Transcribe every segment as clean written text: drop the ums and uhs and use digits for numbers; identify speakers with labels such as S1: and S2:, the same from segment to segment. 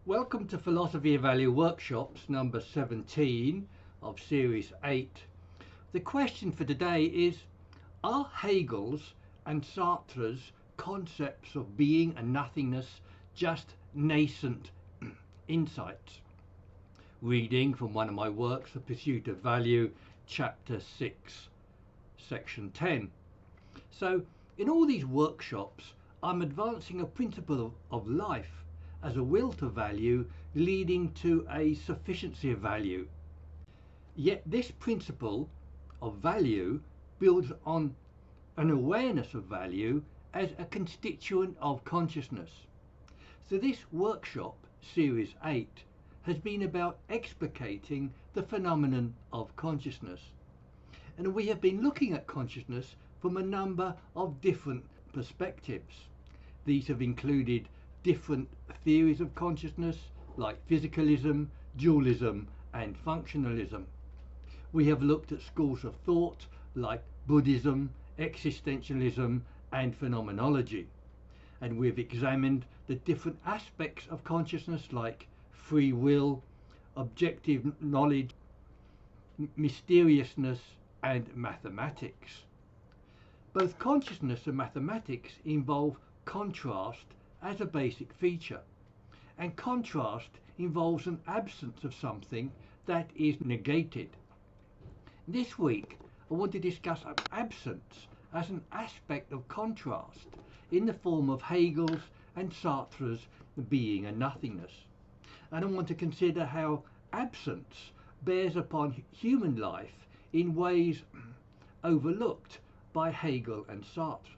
S1: Welcome to Philosophy of Value Workshops number 17 of Series 8. The question for today is, are Hegel's and Sartre's concepts of being and nothingness just nascent insights? Reading from one of my works, The Pursuit of Value, Chapter 6, Section 10. So, in all these workshops, I'm advancing a principle of life as a will to value leading to a sufficiency of value. Yet this principle of value builds on an awareness of value as a constituent of consciousness. So this workshop, Series 8, has been about explicating the phenomenon of consciousness. And we have been looking at consciousness from a number of different perspectives. These have included different theories of consciousness like physicalism, dualism and functionalism. We have looked at schools of thought like Buddhism, existentialism and phenomenology. And we've examined the different aspects of consciousness like free will, objective knowledge, mysteriousness and mathematics. Both consciousness and mathematics involve contrast as a basic feature, and contrast involves an absence of something that is negated. This week I want to discuss absence as an aspect of contrast in the form of Hegel's and Sartre's Being and Nothingness, and I want to consider how absence bears upon human life in ways overlooked by Hegel and Sartre.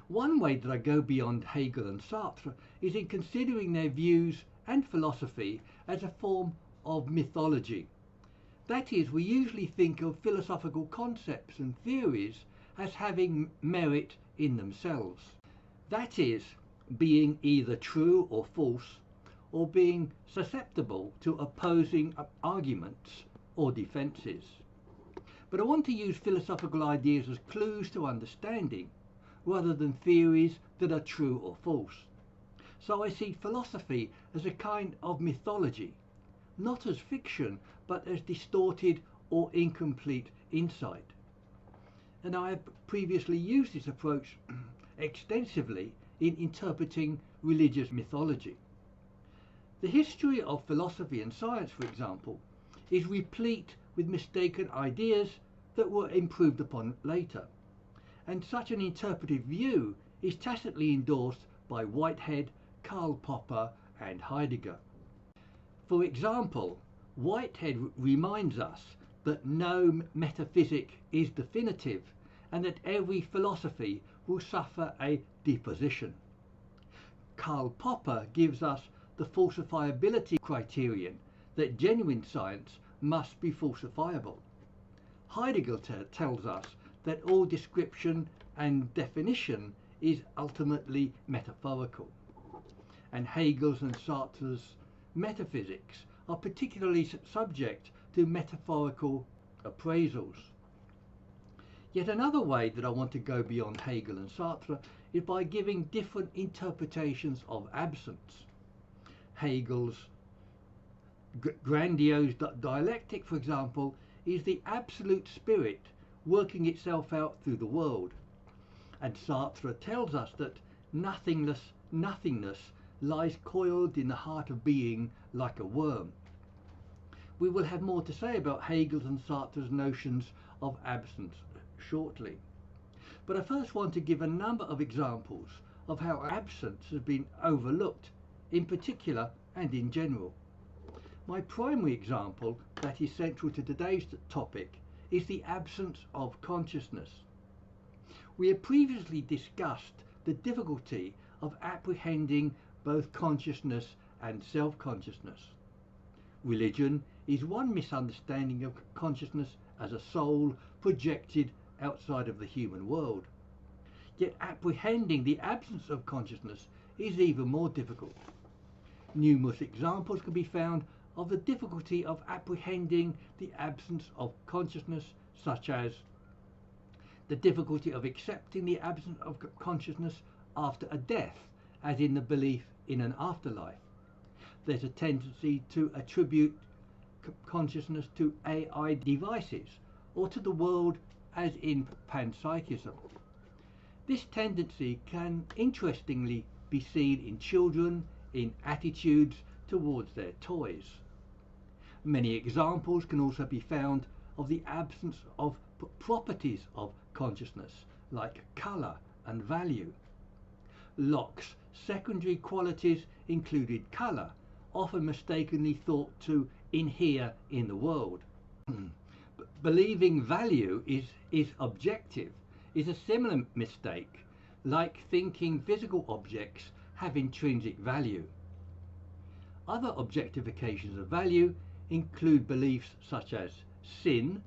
S1: One way that I go beyond Hegel and Sartre is in considering their views and philosophy as a form of mythology. That is, we usually think of philosophical concepts and theories as having merit in themselves. That is, being either true or false, or being susceptible to opposing arguments or defences. But I want to use philosophical ideas as clues to understanding, rather than theories that are true or false. So I see philosophy as a kind of mythology, not as fiction, but as distorted or incomplete insight. And I have previously used this approach extensively in interpreting religious mythology. The history of philosophy and science, for example, is replete with mistaken ideas that were improved upon later. And such an interpretive view is tacitly endorsed by Whitehead, Karl Popper and Heidegger. For example, Whitehead reminds us that no metaphysic is definitive and that every philosophy will suffer a deposition. Karl Popper gives us the falsifiability criterion that genuine science must be falsifiable. Heidegger tells us that all description and definition is ultimately metaphorical, and Hegel's and Sartre's metaphysics are particularly subject to metaphorical appraisals. Yet another way that I want to go beyond Hegel and Sartre is by giving different interpretations of absence. Hegel's grandiose dialectic, for example, is the absolute spirit working itself out through the world. And Sartre tells us that nothingness lies coiled in the heart of being like a worm. We will have more to say about Hegel's and Sartre's notions of absence shortly. But I first want to give a number of examples of how absence has been overlooked, in particular and in general. My primary example that is central to today's topic is the absence of consciousness. We have previously discussed the difficulty of apprehending both consciousness and self-consciousness. Religion is one misunderstanding of consciousness as a soul projected outside of the human world. Yet apprehending the absence of consciousness is even more difficult. Numerous examples can be found of the difficulty of apprehending the absence of consciousness, such as the difficulty of accepting the absence of consciousness after a death, as in the belief in an afterlife, there's a tendency to attribute consciousness to AI devices or to the world, as in panpsychism. This tendency can interestingly be seen in children in attitudes towards their toys. Many examples can also be found of the absence of properties of consciousness, like colour and value. Locke's secondary qualities included colour, often mistakenly thought to inhere in the world. Believing value is objective is a similar mistake, like thinking physical objects have intrinsic value. Other objectifications of value include beliefs such as sin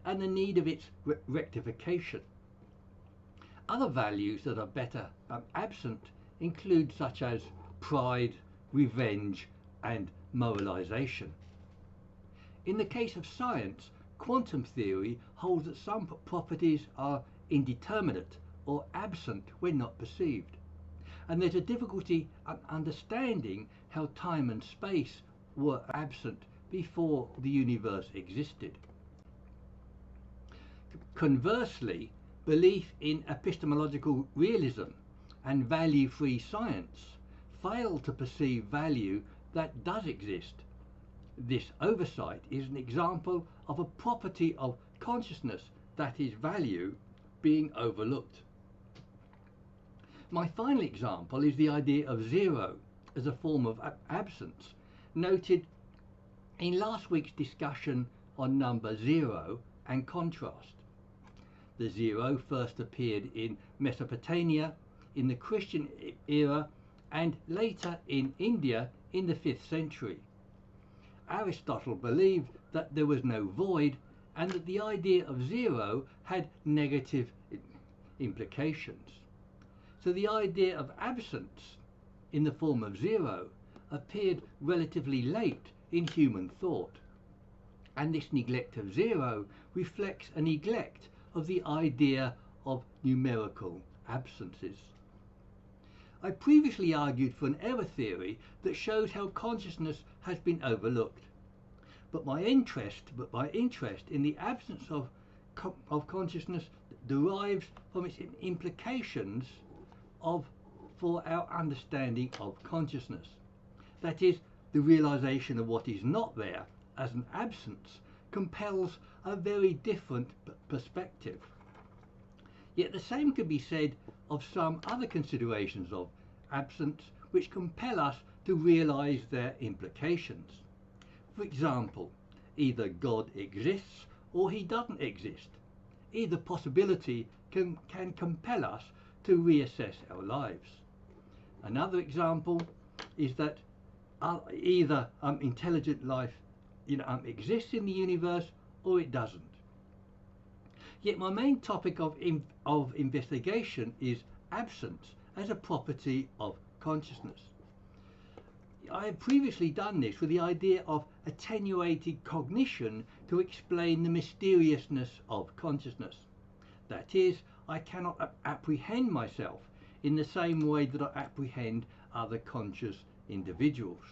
S1: and the need of its rectification. Other values that are better absent include such as pride, revenge, and moralization. In the case of science, quantum theory holds that some properties are indeterminate or absent when not perceived, and there's a difficulty understanding how time and space were absent before the universe existed. Conversely, belief in epistemological realism and value-free science fail to perceive value that does exist. This oversight is an example of a property of consciousness, that is value, being overlooked. My final example is the idea of zero as a form of absence, noted in last week's discussion on number zero and contrast. The zero first appeared in Mesopotamia in the Christian era and later in India in the 5th century. Aristotle believed that there was no void and that the idea of zero had negative implications. So the idea of absence in the form of zero appeared relatively late in human thought, and this neglect of zero reflects a neglect of the idea of numerical absences. I previously argued for an error theory that shows how consciousness has been overlooked, but my interest in the absence of consciousness derives from its implications for our understanding of consciousness. That is, the realization of what is not there as an absence compels a very different perspective. Yet the same can be said of some other considerations of absence which compel us to realize their implications. For example, either God exists or he doesn't exist. Either possibility can compel us to reassess our lives. Another example is that either intelligent life exists in the universe or it doesn't. Yet my main topic of investigation is absence as a property of consciousness. I have previously done this with the idea of attenuated cognition to explain the mysteriousness of consciousness. That is, I cannot apprehend myself in the same way that I apprehend other conscious individuals.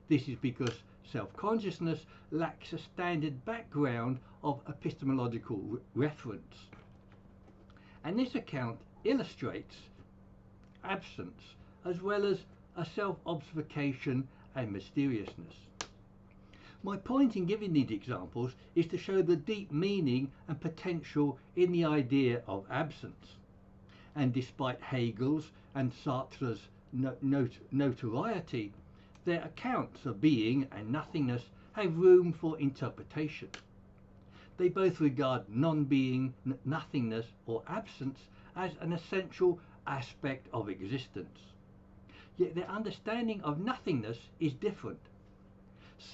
S1: This is because self-consciousness lacks a standard background of epistemological reference. And this account illustrates absence as well as a self-obfuscation and mysteriousness. My point in giving these examples is to show the deep meaning and potential in the idea of absence. And despite Hegel's and Sartre's notoriety, their accounts of being and nothingness have room for interpretation. They both regard non-being, nothingness or absence as an essential aspect of existence. Yet their understanding of nothingness is different.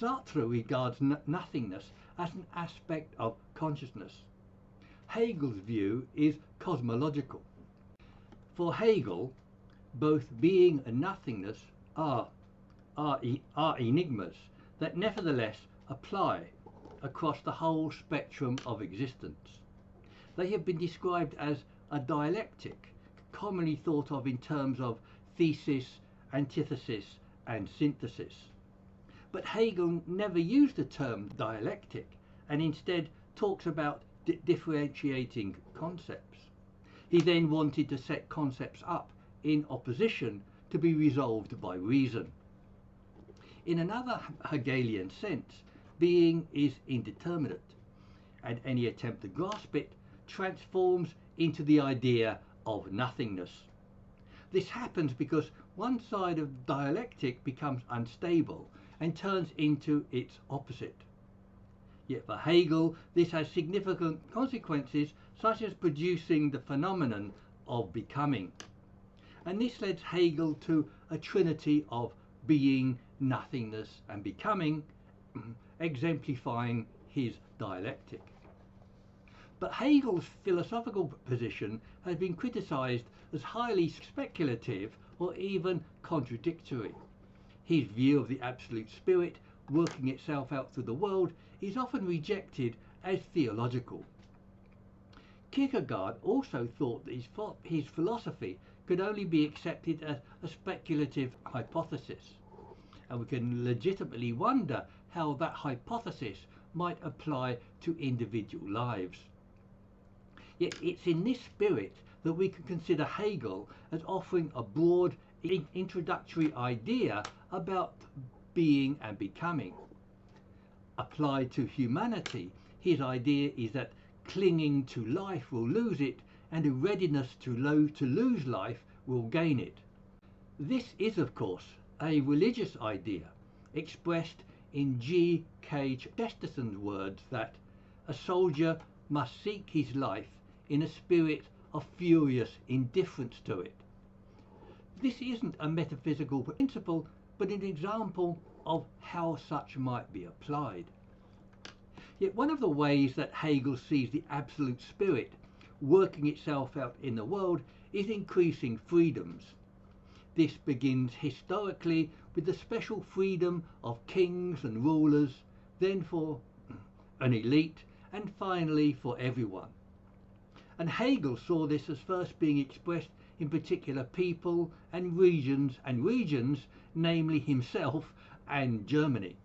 S1: Sartre regards nothingness as an aspect of consciousness. Hegel's view is cosmological. For Hegel, both being and nothingness are enigmas that nevertheless apply across the whole spectrum of existence. They have been described as a dialectic, commonly thought of in terms of thesis, antithesis, and synthesis. But Hegel never used the term dialectic and instead talks about differentiating concepts. He then wanted to set concepts up in opposition to be resolved by reason. In another Hegelian sense, being is indeterminate, and any attempt to grasp it transforms into the idea of nothingness. This happens because one side of dialectic becomes unstable and turns into its opposite. Yet for Hegel, this has significant consequences, such as producing the phenomenon of becoming. And this led Hegel to a trinity of being, nothingness, and becoming, exemplifying his dialectic. But Hegel's philosophical position has been criticized as highly speculative or even contradictory. His view of the absolute spirit working itself out through the world is often rejected as theological. Kierkegaard also thought that his philosophy could only be accepted as a speculative hypothesis, and we can legitimately wonder how that hypothesis might apply to individual lives. Yet it's in this spirit that we can consider Hegel as offering a broad introductory idea about being and becoming. Applied to humanity, his idea is that clinging to life will lose it, and a readiness to lose life will gain it. This is, of course, a religious idea expressed in G.K. Chesterton's words that a soldier must seek his life in a spirit of furious indifference to it. This isn't a metaphysical principle, but an example of how such might be applied. Yet one of the ways that Hegel sees the absolute spirit working itself out in the world is increasing freedoms. This begins historically with the special freedom of kings and rulers, then for an elite, and finally for everyone. And Hegel saw this as first being expressed in particular people and regions, namely himself and Germany.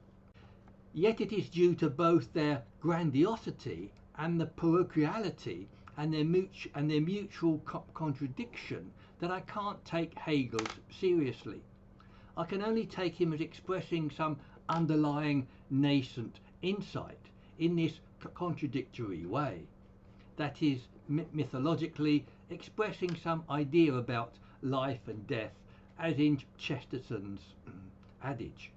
S1: Yet it is due to both their grandiosity and the parochiality and their mutual contradiction that I can't take Hegel seriously. I can only take him as expressing some underlying nascent insight in this contradictory way. That is, mythologically expressing some idea about life and death, as in Chesterton's adage.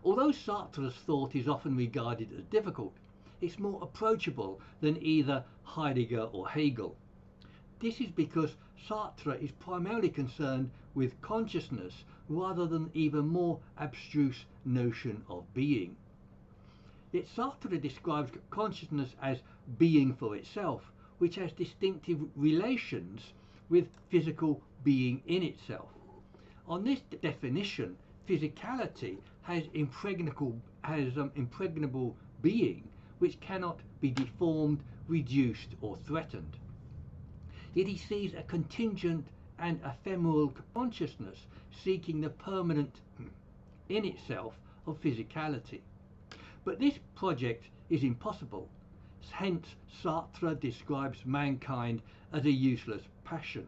S1: Although Sartre's thought is often regarded as difficult, it's more approachable than either Heidegger or Hegel. This is because Sartre is primarily concerned with consciousness rather than even more abstruse notion of being. Yet Sartre describes consciousness as being for itself, which has distinctive relations with physical being in itself. On this definition, physicality has impregnable being, which cannot be deformed, reduced, or threatened. Yet he sees a contingent and ephemeral consciousness seeking the permanent in itself of physicality. But this project is impossible. Hence, Sartre describes mankind as a useless passion.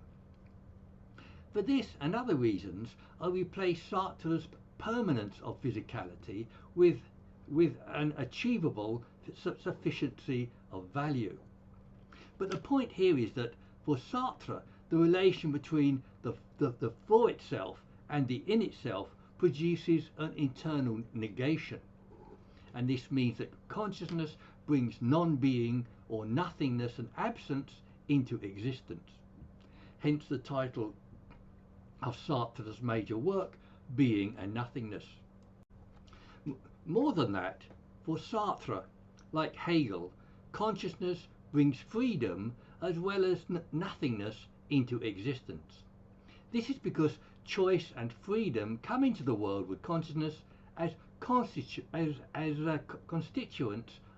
S1: For this and other reasons, I replace Sartre's permanence of physicality with an achievable sufficiency of value. But the point here is that for Sartre, the relation between the for itself and the in itself produces an internal negation. And this means that consciousness brings non-being or nothingness and absence into existence. Hence the title of Sartre's major work, Being and Nothingness. More than that, for Sartre, like Hegel, consciousness brings freedom as well as nothingness into existence. This is because choice and freedom come into the world with consciousness as constituents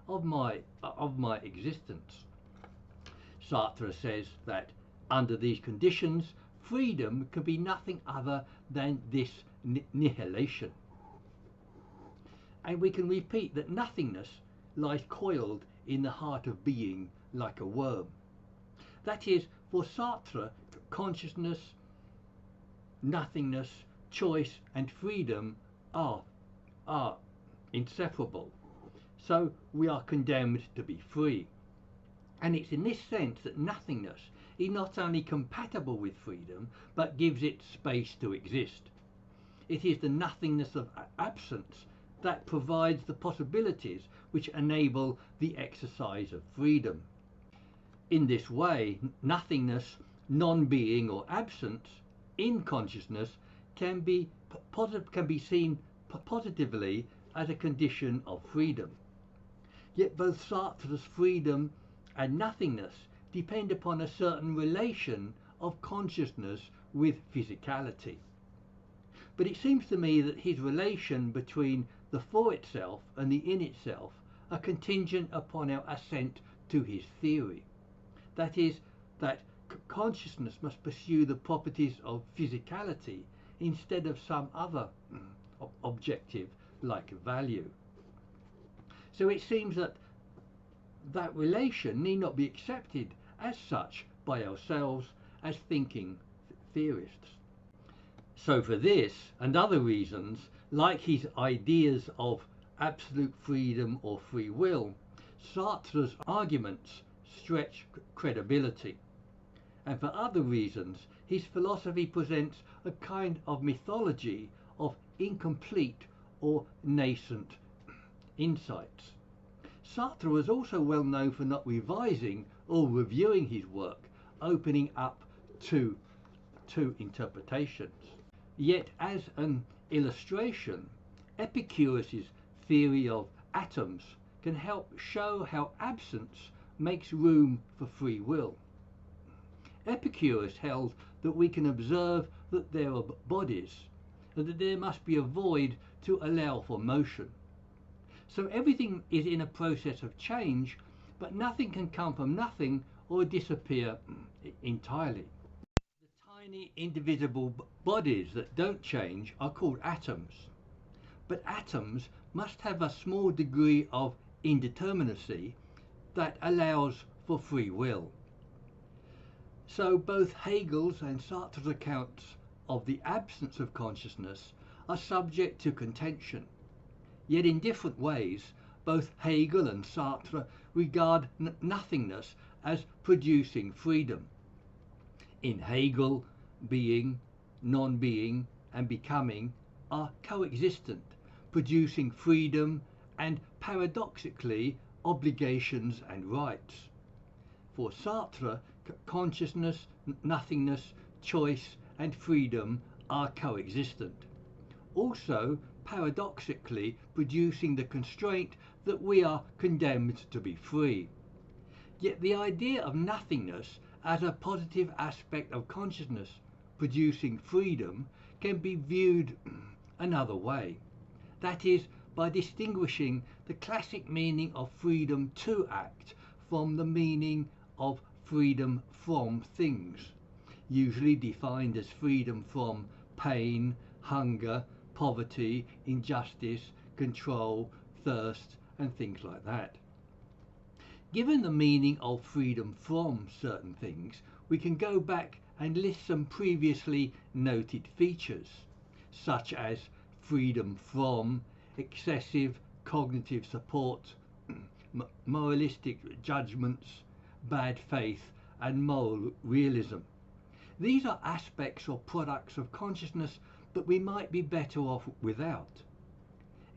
S1: of my existence. Sartre says that under these conditions, freedom can be nothing other than this nihilation. and we can repeat that nothingness lies coiled in the heart of being like a worm. That is, for Sartre, consciousness, nothingness, choice and freedom are inseparable. So we are condemned to be free. And it's in this sense that nothingness is not only compatible with freedom, but gives it space to exist. It is the nothingness of absence that provides the possibilities which enable the exercise of freedom. In this way, nothingness, non-being or absence in consciousness can be seen positively as a condition of freedom. Yet both Sartre's freedom and nothingness depend upon a certain relation of consciousness with physicality. But it seems to me that his relation between the for itself and the in itself are contingent upon our assent to his theory. That is, that consciousness must pursue the properties of physicality instead of some other objective like value. So it seems that that relation need not be accepted as such by ourselves as thinking theorists. So for this and other reasons, like his ideas of absolute freedom or free will, Sartre's arguments stretch credibility. And for other reasons, his philosophy presents a kind of mythology of incomplete or nascent insights. Sartre was also well known for not revising or reviewing his work, opening up to interpretations. Yet as an illustration, Epicurus' theory of atoms can help show how absence makes room for free will. Epicurus held that we can observe that there are bodies, and that there must be a void to allow for motion. So everything is in a process of change, but nothing can come from nothing or disappear entirely. The tiny indivisible bodies that don't change are called atoms. But atoms must have a small degree of indeterminacy that allows for free will. So both Hegel's and Sartre's accounts of the absence of consciousness are subject to contention. Yet in different ways, both Hegel and Sartre regard nothingness as producing freedom. In Hegel, being, non-being and becoming are coexistent, producing freedom and, paradoxically, obligations and rights. For Sartre, consciousness, nothingness, choice and freedom are coexistent, also paradoxically producing the constraint that we are condemned to be free. Yet the idea of nothingness as a positive aspect of consciousness producing freedom can be viewed another way. That is, by distinguishing the classic meaning of freedom to act from the meaning of freedom from things, usually defined as freedom from pain, hunger, poverty, injustice, control, thirst, and things like that. Given the meaning of freedom from certain things, we can go back and list some previously noted features, such as freedom from excessive cognitive support, moralistic judgments, bad faith, and moral realism. These are aspects or products of consciousness that we might be better off without.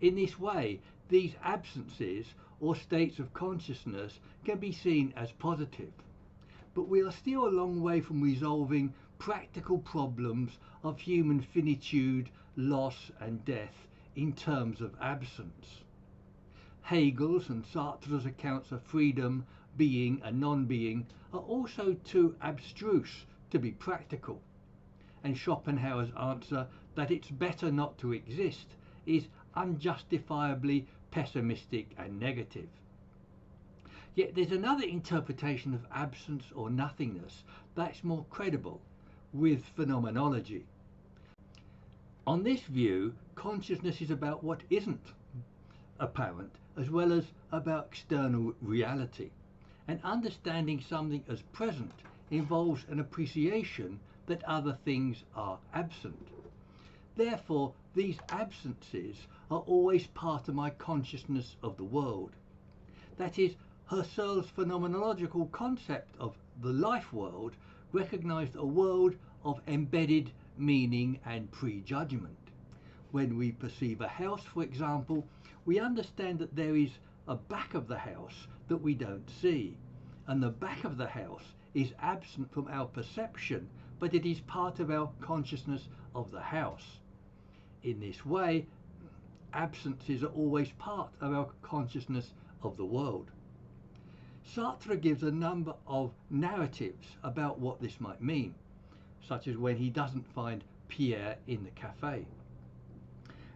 S1: In this way, these absences or states of consciousness can be seen as positive. But we are still a long way from resolving practical problems of human finitude, loss and death in terms of absence. Hegel's and Sartre's accounts of freedom, being and non-being are also too abstruse to be practical. And Schopenhauer's answer that it's better not to exist is unjustifiably pessimistic and negative. Yet there's another interpretation of absence or nothingness that's more credible, with phenomenology. On this view, consciousness is about what isn't, apparent as well as about external reality. And understanding something as present involves an appreciation that other things are absent. Therefore, these absences are always part of my consciousness of the world. That is, Husserl's phenomenological concept of the life world recognized a world of embedded meaning and prejudgment. When we perceive a house, for example, we understand that there is a back of the house that we don't see, and the back of the house is absent from our perception, but it is part of our consciousness of the house. In this way, absences are always part of our consciousness of the world. Sartre gives a number of narratives about what this might mean, such as when he doesn't find Pierre in the cafe.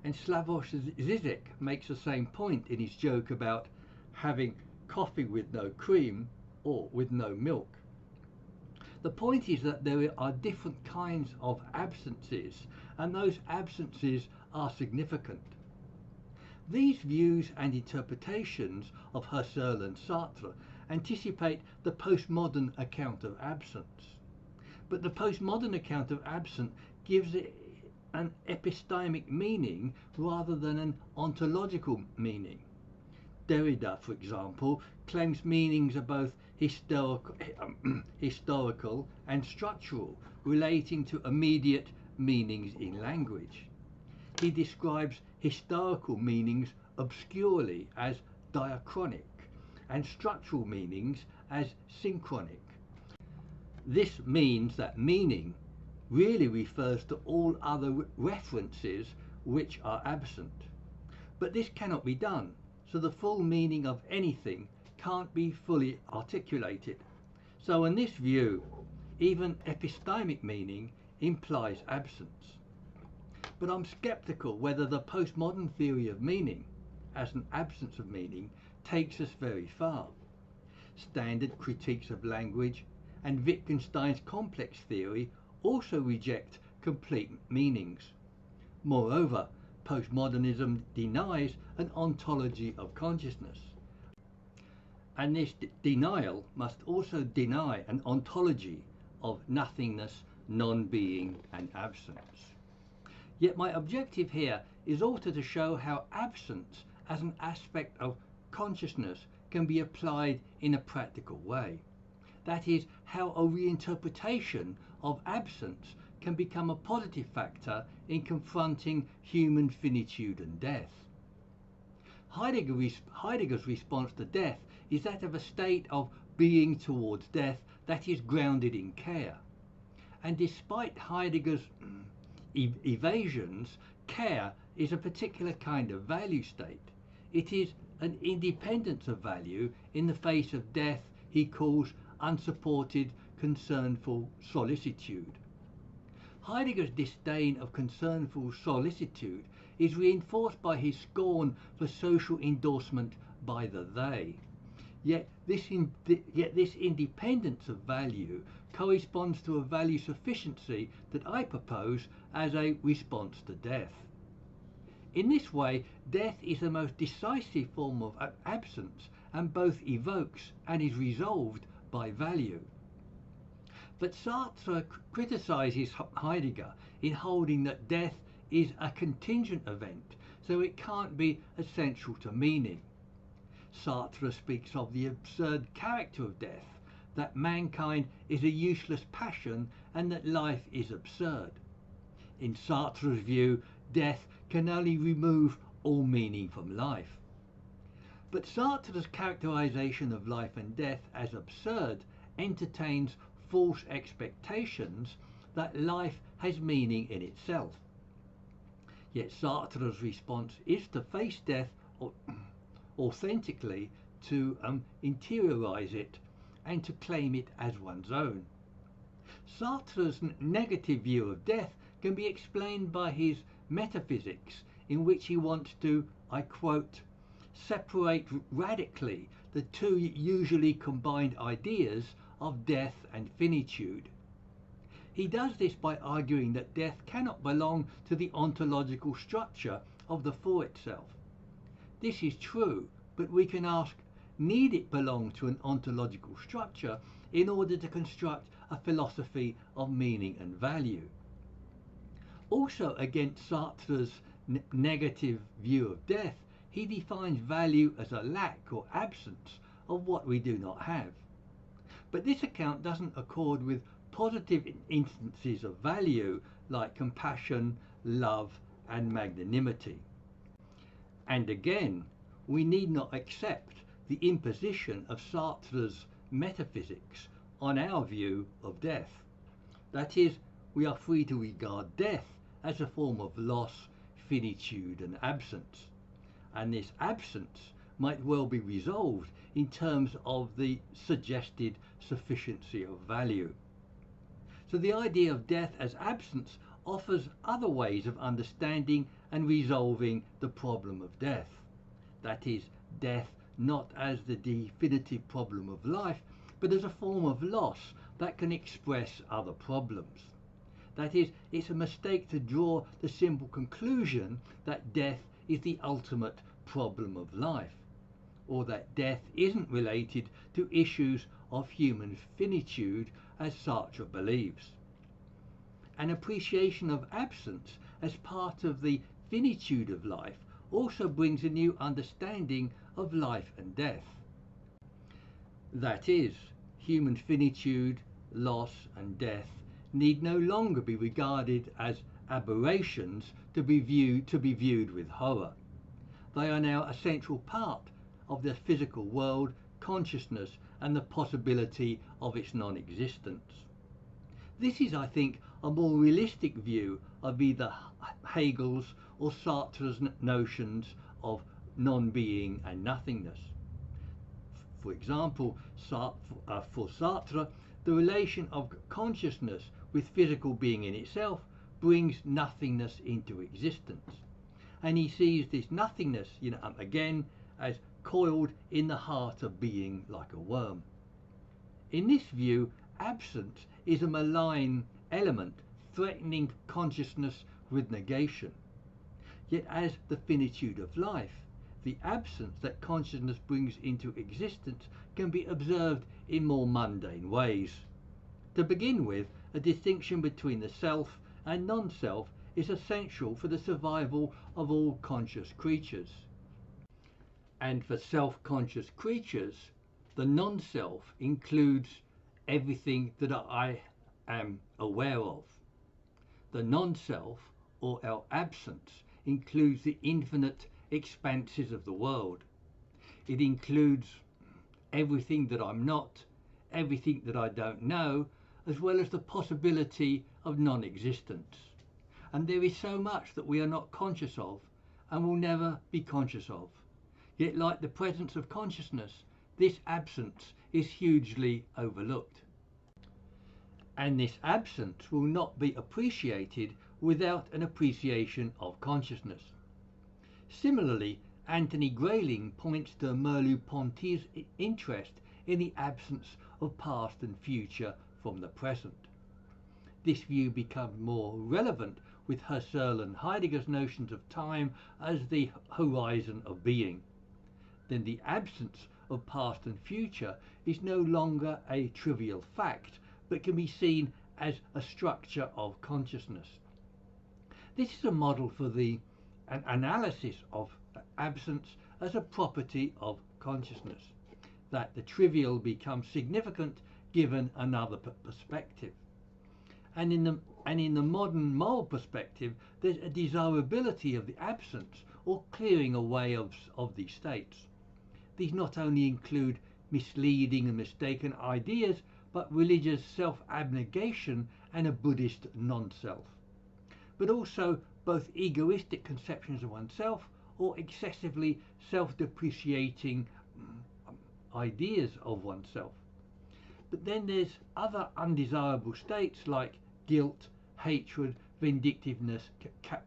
S1: And Slavoj Žižek makes the same point in his joke about having coffee with no cream or with no milk. The point is that there are different kinds of absences, and those absences are significant. These views and interpretations of Husserl and Sartre anticipate the postmodern account of absence. But the postmodern account of absence gives it an epistemic meaning rather than an ontological meaning. Derrida, for example, claims meanings are both historical and structural, relating to immediate meanings in language. He describes historical meanings obscurely as diachronic and structural meanings as synchronic. This means that meaning really refers to all other references which are absent. But this cannot be done, so the full meaning of anything can't be fully articulated. So in this view, even epistemic meaning implies absence. But I'm skeptical whether the postmodern theory of meaning, as an absence of meaning, takes us very far. Standard critiques of language and Wittgenstein's complex theory also reject complete meanings. Moreover, postmodernism denies an ontology of consciousness. And this denial must also deny an ontology of nothingness, non-being and absence. Yet my objective here is also to show how absence as an aspect of consciousness can be applied in a practical way. That is, how a reinterpretation of absence can become a positive factor in confronting human finitude and death. Heidegger's response to death is that of a state of being towards death that is grounded in care. And despite Heidegger's evasions, care is a particular kind of value state. It is an independence of value in the face of death he calls unsupported, concernful solicitude. Heidegger's disdain of concernful solicitude is reinforced by his scorn for social endorsement by the they. Yet this independence of value corresponds to a value sufficiency that I propose as a response to death. In this way, death is the most decisive form of absence and both evokes and is resolved by value. But Sartre criticizes Heidegger in holding that death is a contingent event, so it can't be essential to meaning. Sartre speaks of the absurd character of death, that mankind is a useless passion and that life is absurd. In Sartre's view, death can only remove all meaning from life. But Sartre's characterization of life and death as absurd entertains false expectations that life has meaning in itself. Yet Sartre's response is to face death authentically, to interiorize it and to claim it as one's own. Sartre's negative view of death can be explained by his metaphysics, in which he wants to, I quote, separate radically the two usually combined ideas of death and finitude. He does this by arguing that death cannot belong to the ontological structure of the for itself. This is true, but we can ask, need it belong to an ontological structure in order to construct a philosophy of meaning and value? Also, against Sartre's negative view of death, he defines value as a lack or absence of what we do not have. But this account doesn't accord with positive instances of value like compassion, love, and magnanimity. And again, we need not accept the imposition of Sartre's metaphysics on our view of death. That is, we are free to regard death as a form of loss, finitude, and absence. And this absence might well be resolved in terms of the suggested sufficiency of value. So the idea of death as absence offers other ways of understanding and resolving the problem of death. That is, death not as the definitive problem of life, but as a form of loss that can express other problems. That is, it's a mistake to draw the simple conclusion that death is the ultimate problem of life, or that death isn't related to issues of human finitude as Sartre believes. An appreciation of absence as part of the finitude of life also brings a new understanding of life and death. That is, human finitude, loss and death need no longer be regarded as aberrations to be viewed with horror. They are now a central part of the physical world, consciousness, and the possibility of its non-existence. This is, I think, a more realistic view of either Hegel's or Sartre's notions of non-being and nothingness. For example, for Sartre, the relation of consciousness with physical being in itself brings nothingness into existence. And he sees this nothingness, again, as coiled in the heart of being like a worm. In this view, absence is a malign element threatening consciousness with negation. Yet as the finitude of life, the absence that consciousness brings into existence can be observed in more mundane ways. To begin with, a distinction between the self and non-self is essential for the survival of all conscious creatures. And for self-conscious creatures, the non-self includes everything that I am aware of. The non-self, or our absence, includes the infinite expanses of the world. It includes everything that I'm not, everything that I don't know, as well as the possibility of non-existence. And there is so much that we are not conscious of and will never be conscious of. Yet, like the presence of consciousness, this absence is hugely overlooked. And this absence will not be appreciated without an appreciation of consciousness. Similarly, Anthony Grayling points to Merleau-Ponty's interest in the absence of past and future from the present. This view becomes more relevant with Husserl and Heidegger's notions of time as the horizon of being. Then the absence of past and future is no longer a trivial fact, but can be seen as a structure of consciousness. This is a model for an analysis of absence as a property of consciousness, that the trivial becomes significant given another perspective. And in the modern moral perspective, there's a desirability of the absence or clearing away of these states. These not only include misleading and mistaken ideas, but religious self-abnegation and a Buddhist non-self, but also both egoistic conceptions of oneself or excessively self-depreciating ideas of oneself. But then there's other undesirable states like guilt, hatred, vindictiveness,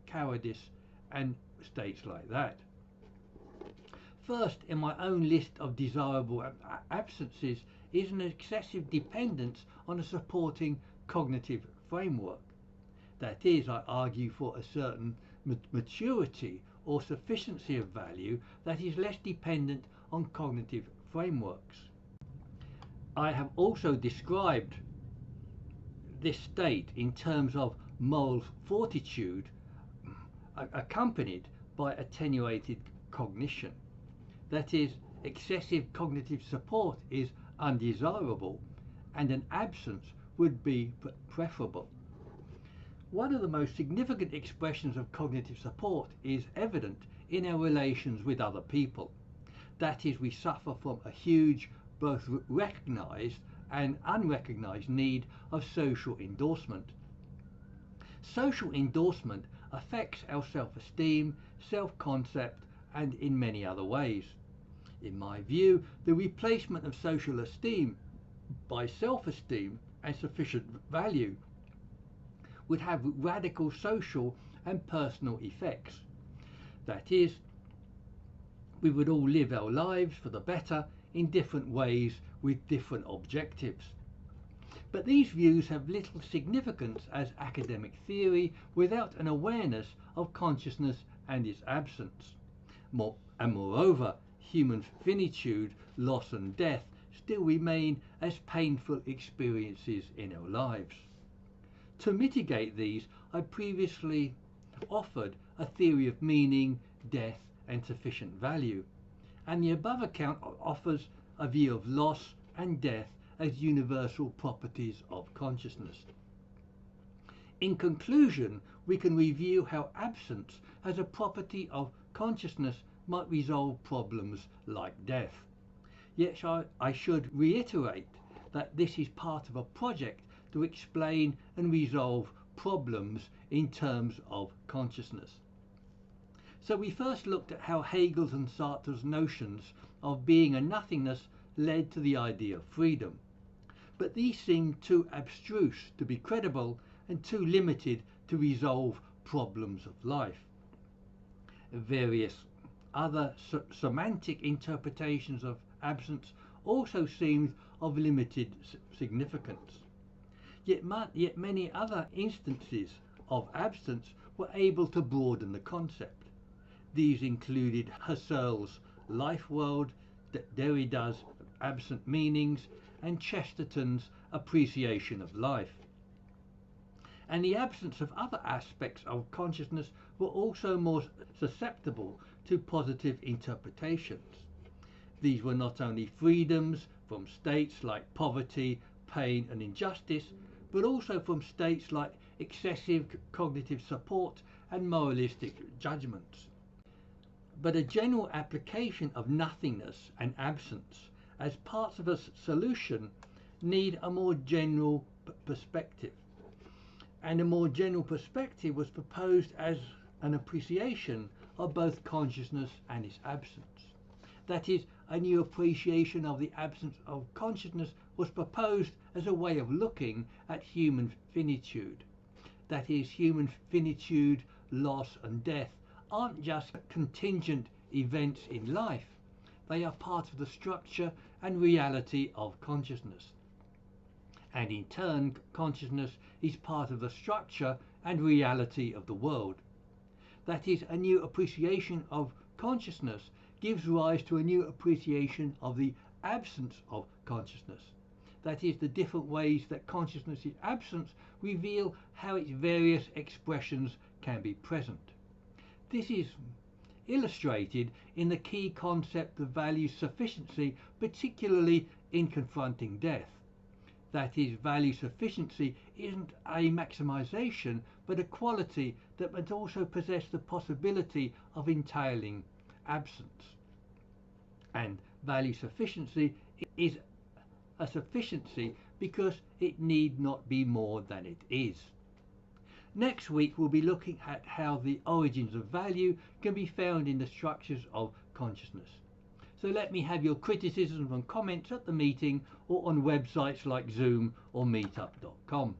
S1: cowardice, and states like that. First, in my own list of desirable absences is an excessive dependence on a supporting cognitive framework. That is, I argue for a certain maturity or sufficiency of value that is less dependent on cognitive frameworks. I have also described this state in terms of moral fortitude accompanied by attenuated cognition. That is, excessive cognitive support is undesirable and an absence would be preferable. One of the most significant expressions of cognitive support is evident in our relations with other people. That is, we suffer from a huge, both recognized and unrecognized need of social endorsement. Social endorsement affects our self-esteem, self-concept, and in many other ways. In my view, the replacement of social esteem by self-esteem and sufficient value would have radical social and personal effects. That is, we would all live our lives for the better in different ways with different objectives. But these views have little significance as academic theory without an awareness of consciousness and its absence. Moreover, human finitude, loss and death still remain as painful experiences in our lives. To mitigate these, I previously offered a theory of meaning, death and sufficient value, and the above account offers a view of loss and death as universal properties of consciousness. In conclusion, we can review how absence as a property of consciousness might resolve problems like death. Yet I should reiterate that this is part of a project to explain and resolve problems in terms of consciousness. So we first looked at how Hegel's and Sartre's notions of being and nothingness led to the idea of freedom. But these seemed too abstruse to be credible and too limited to resolve problems of life. Various other semantic interpretations of absence also seemed of limited significance. Yet many other instances of absence were able to broaden the concept. These included Husserl's life world, Derrida's absent meanings, and Chesterton's appreciation of life. And the absence of other aspects of consciousness were also more susceptible to positive interpretations. These were not only freedoms from states like poverty, pain and injustice, but also from states like excessive cognitive support and moralistic judgments. But a general application of nothingness and absence as parts of a solution need a more general perspective. And a more general perspective was proposed as an appreciation of both consciousness and its absence. That is, a new appreciation of the absence of consciousness was proposed as a way of looking at human finitude. That is, human finitude, loss and death aren't just contingent events in life. They are part of the structure and reality of consciousness. And in turn, consciousness is part of the structure and reality of the world. That is, a new appreciation of consciousness gives rise to a new appreciation of the absence of consciousness. That is, the different ways that consciousness' absence reveal how its various expressions can be present. This is illustrated in the key concept of value sufficiency, particularly in confronting death. That is, value sufficiency isn't a maximization, but a quality that must also possess the possibility of entailing absence. And value sufficiency is a sufficiency because it need not be more than it is. Next week we'll be looking at how the origins of value can be found in the structures of consciousness. So let me have your criticisms and comments at the meeting or on websites like Zoom or meetup.com.